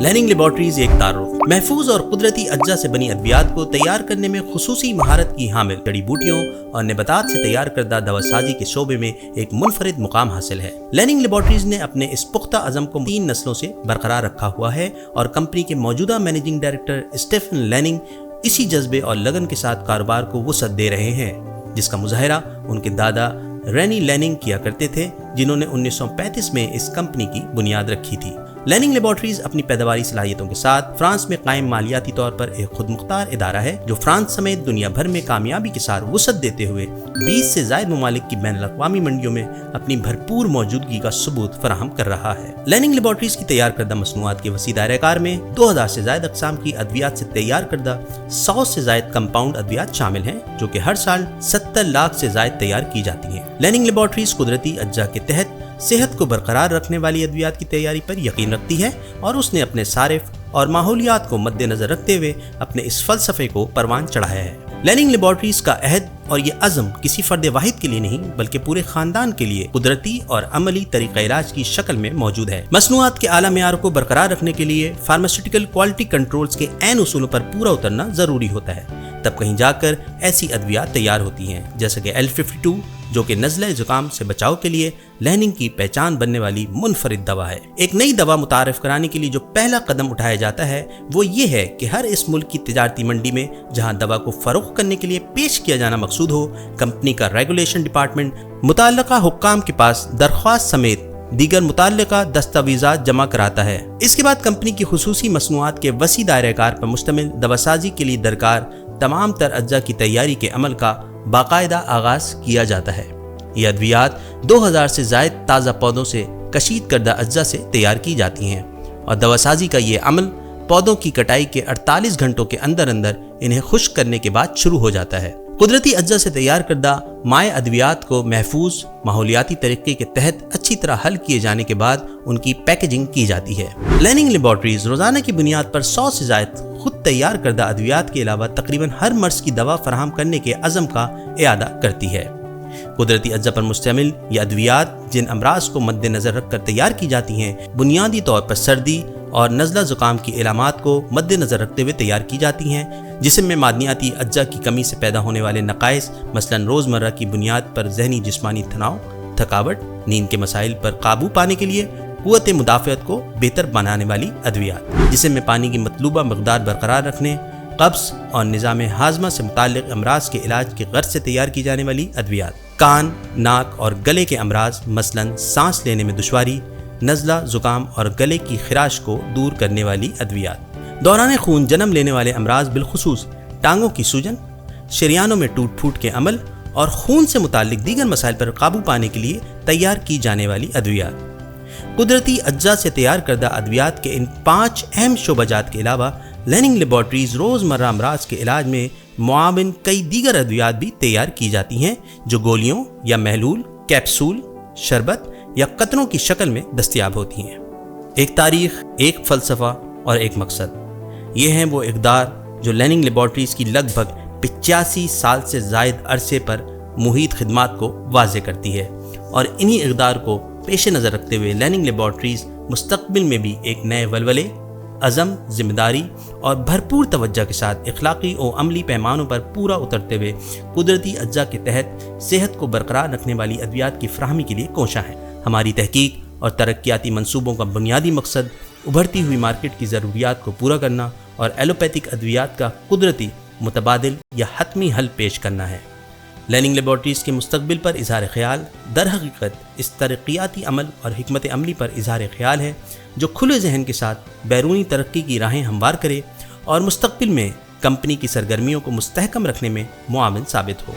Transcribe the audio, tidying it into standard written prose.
Lanning laboratories एक तारुफ महफूज और कुदरती अज्जा से बनी अद्वियात को तैयार करने में खुसूसी महारत की हामिल जड़ी बूटियों और नबातात से तैयार करदा दवासाजी के शोबे में एक मुनफरिद मुकाम हासिल है। लैनिंग लेबॉर्ट्रीज ने अपने इस पुख्ता अज़म को 3 नस्लों से बरकरार रखा हुआ है और कंपनी के मौजूदा मैनेजिंग डायरेक्टर स्टीफन लैनिंग इसी जज्बे और लगन के साथ कारोबार को वुसअत दे रहे हैं, जिसका मुजाहिरा उनके दादा रैनी लैनिंग किया करते थे, जिन्होंने 1935 में इस कंपनी की बुनियाद रखी थी। लैनिंग लेबॉर्ट्रीज अपनी पैदावारी सलाहियतों के साथ फ्रांस में कायम मालियाती तौर पर एक खुदमुख्तार इदारा है, जो फ्रांस समेत दुनिया भर में कामयाबी के साथ वुसअत देते हुए 20 से ज़ायद ममालिक की बैनुल-अक़वामी मंडियों में अपनी भरपूर मौजूदगी का सबूत फराहम कर रहा है। लैनिंग लेबॉर्ट्रीज की तैयार करदा मसनूआत के वसी दायरे-कार में 2000 से ज़ायद अक़साम की अद्वियात से तैयार करदा 100 से ज़ायद कंपाउंड अद्वियात शामिल हैं, जो कि हर साल 70 लाख से ज़ायद तैयार की जाती हैं। लैनिंग लेबॉर्ट्रीज कुदरती अज्जा के तहत सेहत को बरकरार रखने वाली अद्वियात की तैयारी पर यकीन रखती है और उसने अपने सारिफ और माहौलियात को मद्देनजर रखते हुए अपने इस फलसफे को परवान चढ़ाया है। लैनिंग लेबॉर्ट्रीज का अहद और ये अज़म किसी फर्द वाहिद के लिए नहीं बल्कि पूरे खानदान के लिए कुदरती और अमली तरीक़ा इलाज की शक्ल में मौजूद है। मसनूआत के आला मेयार को बरकरार रखने के लिए फार्मास्यूटिकल क्वालिटी कंट्रोल्स के ऐन उसूलों पर पूरा उतरना ज़रूरी होता है, तब कहीं जाकर ऐसी अद्वियात तैयार होती हैं, जैसे कि L52 जो कि नज़ले ज़ुकाम से बचाव के लिए लैनिंग की पहचान बनने वाली मुनफरिद दवा है। एक नई दवा मुतारफ कराने के लिए जो पहला कदम उठाया जाता है वो ये है कि हर इस मुल्क की तिजारती मंडी में जहां दवा को फरोख्त करने के लिए पेश किया जाना मकसूद हो, कंपनी का रेगुलेशन डिपार्टमेंट मुताल्लिका हुक्काम के पास दरख्वास्त समेत दीगर मुताल्लिका दस्तावेज़ात जमा कराता है। इसके बाद कंपनी की खुसूसी मसनूआत के वसी दायरे-कार पर मुश्तमिल दवासाजी के लिए दरकार तमाम तर अज्जा की तैयारी के अमल का बाकायदा आगाज किया जाता है। ये अद्वियात 2000 से ज़ायद ताज़ा पौधों से कशीद करदा अज्जा से तैयार की जाती हैं और दवासाजी का ये अमल पौधों की कटाई के 48 घंटों के अंदर अंदर इन्हें खुश्क करने के बाद शुरू हो जाता है। कुदरती अज्जा से तैयार करदा माए अद्वियात को महफूज माहौलियाती तरीके के तहत अच्छी तरह हल किए जाने के बाद उनकी पैकेजिंग की जाती है। लैनिंग लेबॉर्ट्रीज रोजाना की बुनियाद पर 100 से ज़ायद खुद तैयार करदा अद्वियात के अलावा तकरीबन हर मर्ज की दवा फराहम करने के अज़म का इआदा करती है। कुदरती अज्जा पर मुश्तमिल ये अद्वियात जिन अमराज को मद्देनजर रखकर तैयार की जाती हैं, बुनियादी तौर पर सर्दी और नज़ला ज़ुकाम की इलामात को मद्देनजर रखते हुए तैयार की जाती हैं, जिसम में मादनियाती अज्जा की कमी से पैदा होने वाले नकाइस मसलन रोज़मर्रा की बुनियाद पर जहनी जिस्मानी तनाव, थकावट, नींद के मसाइल पर काबू पाने के लिए कुव्वत मुदाफ़अत को बेहतर बनाने वाली अद्वियात, जिसम में पानी की मतलूबा मकदार बरकरार रखने, कब्ज़ और निज़ाम हाज़मा से मुताल्लिक़ अमराज के इलाज की गर्ज से तैयार की जाने वाली अद्वियात, कान, नाक और गले के अमराज मसलन सांस लेने में दुश्वारी, नज़ला, ज़ुकाम और गले की खराश को दूर करने वाली अद्वियात, दौरान खून जन्म लेने वाले अमराज बिलखुसूस टांगों की सूजन, शरियानों में टूट फूट के अमल और खून से मुताल्लिक़ दीगर मसाइल पर काबू पाने के लिए तैयार की जाने वाली अद्वियात। कुदरती अज्जा से तैयार करदा अद्वियात के इन 5 अहम शोबाजात के अलावा लैनिंग लेबॉर्ट्रीज रोज़मर्रा अमराज के इलाज में मुआविन कई दीगर अद्वियात भी तैयार की जाती हैं, जो गोलियों या महलूल, कैप्सूल, शरबत या कतरों की शक्ल में दस्तयाब होती हैं। एक तारीख, एक फ़लसफ़ा और एक मकसद, ये हैं वो इक़दार जो लैनिंग लेबॉर्ट्रीज की लगभग 85 साल से ज़ायद अरसे पर मुहीत खिदमात को वाज़े करती है और इन्हीं इक़दार को पेश नज़र रखते हुए लैनिंग लेबॉर्ट्रीज मुस्तक़बिल में भी एक नए वलवले, अज़म, ज़िम्मेदारी और भरपूर तवज्जो के साथ इखलाकी और अमली पैमानों पर पूरा उतरते हुए कुदरती अज्जा के तहत सेहत को बरकरार रखने वाली अद्वियात की फ़राहमी के लिए कोशा है। हमारी तहकीक और तरक्याती मंसूबों का बुनियादी मकसद उभरती हुई मार्केट की ज़रूरियात को पूरा करना और एलोपैथिक अद्वियात का कुदरती, मुतबादिल या हतमी हल पेश करना है। लैनिंग लेबॉर्ट्रीज के मुस्तकबिल पर इज़हार ख्याल दर हकीकत इस तरक्याती अमल और हिकमत अमली पर इज़हार ख्याल है, जो खुले जहन के साथ बैरूनी तरक्की की राहें हमवार करे और मुस्तकबिल में कंपनी की सरगर्मियों को मुस्तहकम रखने में मुआविन साबित हो।